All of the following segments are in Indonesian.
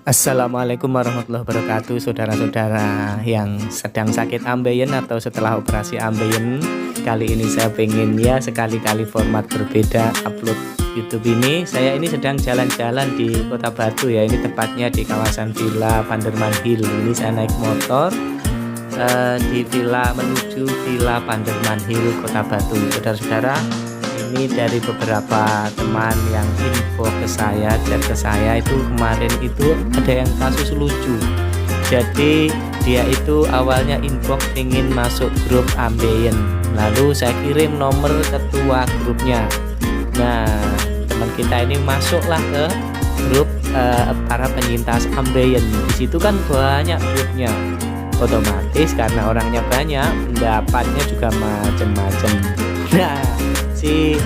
Assalamualaikum warahmatullahi wabarakatuh, saudara-saudara yang sedang sakit ambeien atau setelah operasi ambeien. Kali ini saya pengen ya sekali-kali format berbeda upload YouTube ini. Saya ini sedang jalan-jalan di Kota Batu ya. Ini tepatnya di kawasan Villa Panderman Hill. Ini saya naik motor di villa menuju Villa Panderman Hill Kota Batu. Saudara-saudara, ini dari beberapa teman yang info ke saya, chat ke saya itu kemarin itu ada yang kasus lucu. Jadi dia itu awalnya inbox ingin masuk grup ambeien, lalu saya kirim nomor ketua grupnya. Nah, teman kita ini masuklah ke grup para penyintas ambeien. Di situ kan banyak grupnya, otomatis karena orangnya banyak, pendapatnya juga macam-macam. Nah, si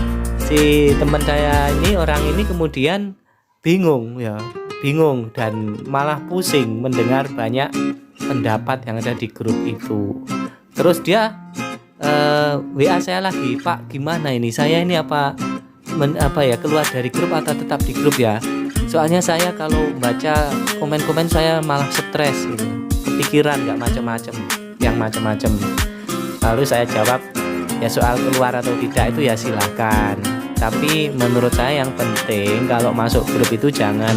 teman saya ini, orang ini kemudian bingung dan malah pusing mendengar banyak pendapat yang ada di grup itu. Terus dia WA saya lagi, "Pak, gimana ini? Saya ini apa keluar dari grup atau tetap di grup ya? Soalnya saya kalau baca komen-komen saya malah stres gitu. Kepikiran nggak macam-macam. Lalu saya jawab, ya soal keluar atau tidak itu ya silahkan, tapi menurut saya yang penting kalau masuk grup itu jangan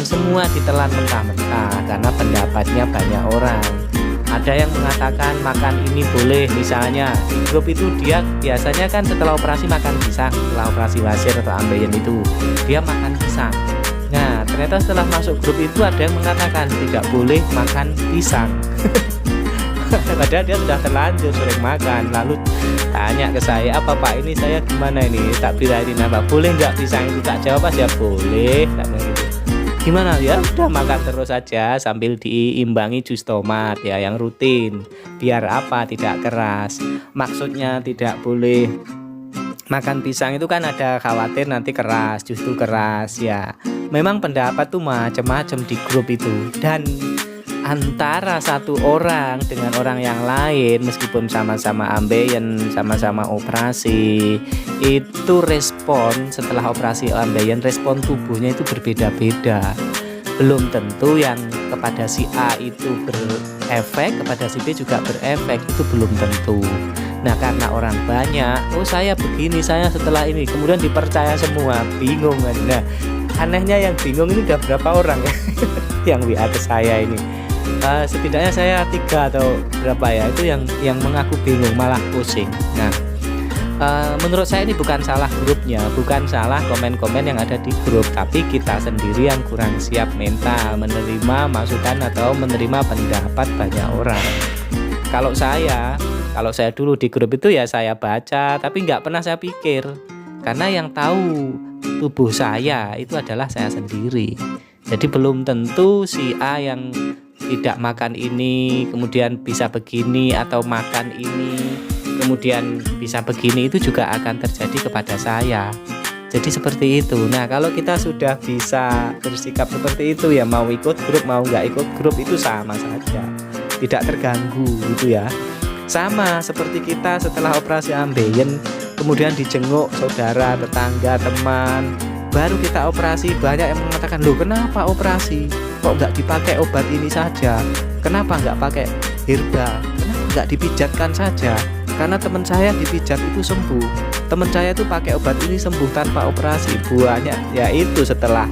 semua ditelan mentah-mentah, karena pendapatnya banyak orang. Ada yang mengatakan makan ini boleh, misalnya di grup itu dia biasanya kan setelah operasi makan pisang, setelah operasi wasir atau ambeien itu dia makan pisang. Nah, ternyata setelah masuk grup itu ada yang mengatakan tidak boleh makan pisang. Padahal dia sudah terlanjur sering makan. Lalu tanya ke saya, "Apa Pak, ini saya gimana ini? Tak bilangin apa? Boleh nggak pisang itu?" Tak jawab aja, "Boleh." Tak begitu. Gimana ya? Udah makan terus saja sambil diimbangi jus tomat ya yang rutin. Biar apa? Tidak keras. Maksudnya tidak boleh makan pisang itu kan ada khawatir nanti keras, justru keras ya. Memang pendapat tuh macam-macam di grup itu, dan antara satu orang dengan orang yang lain meskipun sama-sama ambeien, sama-sama operasi, itu respon setelah operasi ambeien, respon tubuhnya itu berbeda-beda. Belum tentu yang kepada si A itu berefek, kepada si B juga berefek, itu belum tentu. Nah, karena orang banyak, oh saya begini, saya setelah ini, kemudian dipercaya semua, bingung kan. Nah, anehnya yang bingung ini udah berapa orang ya yang WA ke saya ini. Setidaknya saya 3 atau berapa ya, itu yang mengaku bingung, malah pusing. Nah, menurut saya ini bukan salah grupnya, bukan salah komen-komen yang ada di grup, tapi kita sendiri yang kurang siap mental menerima masukan atau menerima pendapat banyak orang. Kalau saya dulu di grup itu ya saya baca, tapi nggak pernah saya pikir, karena yang tahu tubuh saya itu adalah saya sendiri. Jadi belum tentu si A yang tidak makan ini kemudian bisa begini, atau makan ini kemudian bisa begini, itu juga akan terjadi kepada saya. Jadi seperti itu. Nah, kalau kita sudah bisa bersikap seperti itu ya, mau ikut grup mau nggak ikut grup itu sama saja, tidak terganggu gitu ya. Sama seperti kita setelah operasi ambeien kemudian dijenguk saudara, tetangga, teman. Baru kita operasi, banyak yang mengatakan, "Loh, kenapa operasi? Kok nggak dipakai obat ini saja? Kenapa nggak pakai herbal? Kenapa nggak dipijatkan saja?" Karena teman saya dipijat itu sembuh. Teman saya itu pakai obat ini sembuh tanpa operasi. Buahnya yaitu setelah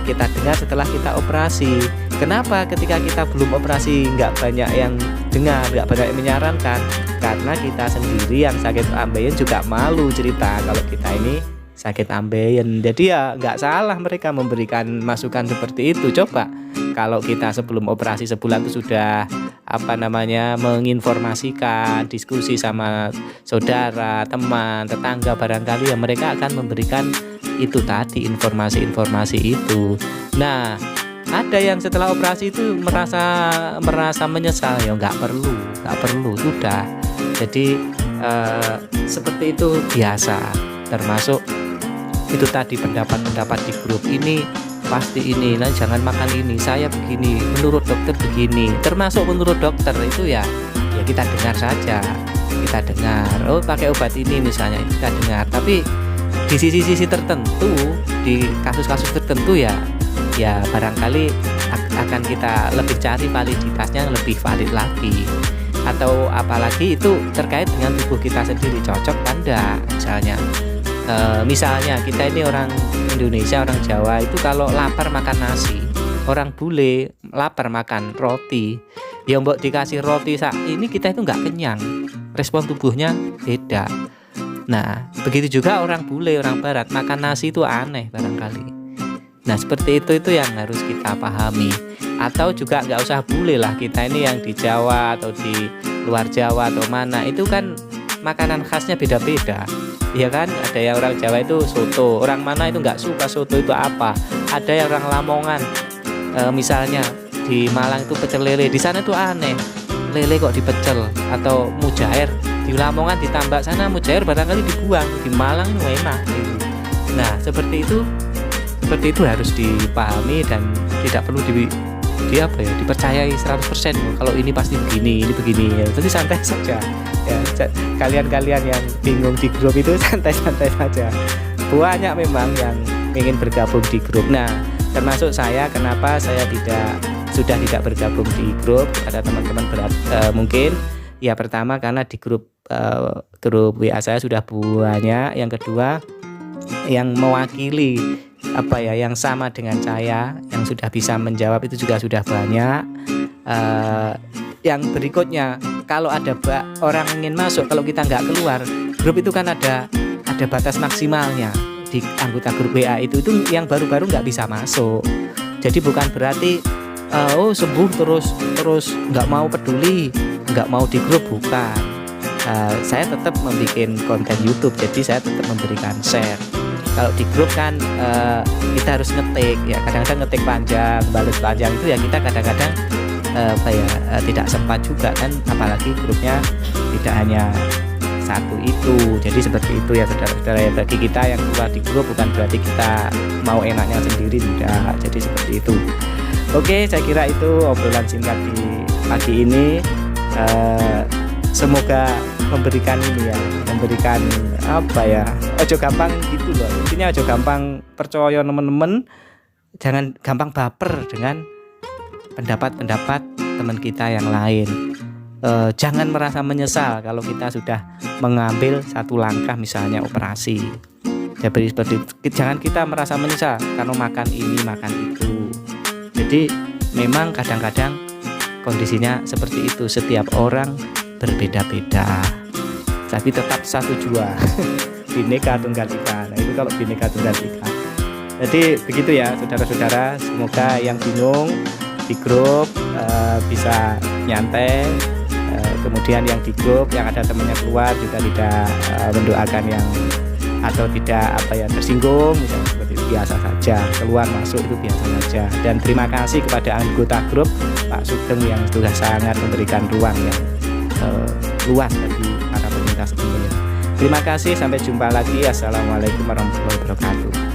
kita dengar setelah kita operasi. Kenapa ketika kita belum operasi nggak banyak yang dengar, nggak banyak yang menyarankan? Karena kita sendiri yang sakit ambeien juga malu cerita kalau kita ini sakit ambeien. Jadi ya nggak salah mereka memberikan masukan seperti itu. Coba kalau kita sebelum operasi sebulan itu sudah menginformasikan, diskusi sama saudara, teman, tetangga, barangkali ya mereka akan memberikan itu tadi, informasi-informasi itu. Nah, ada yang setelah operasi itu merasa menyesal, ya nggak perlu sudah. Jadi seperti itu biasa. Termasuk itu tadi pendapat-pendapat di grup ini pasti ini, nah jangan makan ini, saya begini, menurut dokter begini. Termasuk menurut dokter itu ya kita dengar saja, kita dengar. Oh, pakai obat ini misalnya, kita dengar. Tapi di sisi-sisi tertentu, di kasus-kasus tertentu ya barangkali akan kita lebih cari validitasnya yang lebih valid lagi, atau apalagi itu terkait dengan tubuh kita sendiri, cocok kan enggak. Misalnya kita ini orang Indonesia, orang Jawa itu kalau lapar makan nasi, orang bule lapar makan roti, ya mbok dikasih roti ini kita itu nggak kenyang, respon tubuhnya beda. Nah begitu juga orang bule, orang barat makan nasi itu aneh barangkali. Nah seperti itu yang harus kita pahami. Atau juga nggak usah bule lah, kita ini yang di Jawa atau di luar Jawa atau mana, itu kan makanan khasnya beda-beda, ya kan. Ada yang orang Jawa itu soto, orang mana itu nggak suka soto itu apa. Ada yang orang Lamongan, misalnya di Malang itu pecel lele, di sana itu aneh, lele kok dipecel, atau mujair di Lamongan ditambah, sana mujair barangkali dibuang, di Malang itu enak gitu. Nah seperti itu harus dipahami dan tidak perlu dipercayai 100% kalau ini pasti begini, ini begini ya. Jadi santai saja ya. Kalian yang bingung di grup itu santai-santai saja. Banyak memang yang ingin bergabung di grup. Nah termasuk saya, kenapa saya sudah tidak bergabung di grup. Ada teman-teman mungkin ya, pertama karena di grup WA saya sudah banyak. Yang kedua, yang mewakili yang sama dengan saya, yang sudah bisa menjawab itu juga sudah banyak. Yang berikutnya, kalau ada orang ingin masuk, kalau kita nggak keluar grup itu kan ada batas maksimalnya. Di anggota grup WA itu yang baru-baru nggak bisa masuk. Jadi bukan berarti sembuh terus nggak mau peduli, nggak mau di grup, bukan. Saya tetap membuat konten YouTube, jadi saya tetap memberikan share. Kalau di grup kan kita harus ngetik ya, kadang-kadang ngetik panjang, balas panjang itu ya kita kadang-kadang tidak sempat juga kan, apalagi grupnya tidak hanya satu itu. Jadi seperti itu ya saudara-saudara ya. Bagi kita yang keluar di grup bukan berarti kita mau enaknya sendiri, tidak. Jadi seperti itu. Oke, saya kira itu obrolan singkat di pagi ini. Semoga memberikan ojo gampang gitu loh. Intinya ojo gampang percaya teman-teman, jangan gampang baper dengan pendapat teman kita yang lain. Jangan merasa menyesal kalau kita sudah mengambil satu langkah, misalnya operasi. Jadi jangan kita merasa menyesal karena makan ini makan itu. Jadi memang kadang-kadang kondisinya seperti itu, setiap orang berbeda-beda, tapi tetap satu jua. Bhinneka Tunggal Ika. Nah itu kalau Bhinneka Tunggal Ika. Jadi begitu ya saudara-saudara. Semoga yang bingung di grup bisa nyantai. Kemudian yang di grup yang ada temannya keluar juga tidak mendoakan yang atau tidak tersinggung, misalnya seperti itu, biasa saja. Keluar masuk itu biasa saja. Dan terima kasih kepada anggota grup Pak Sugeng yang sudah sangat memberikan ruang yang luas bagi para penyintas sebelumnya. Terima kasih, sampai jumpa lagi. Assalamualaikum warahmatullahi wabarakatuh.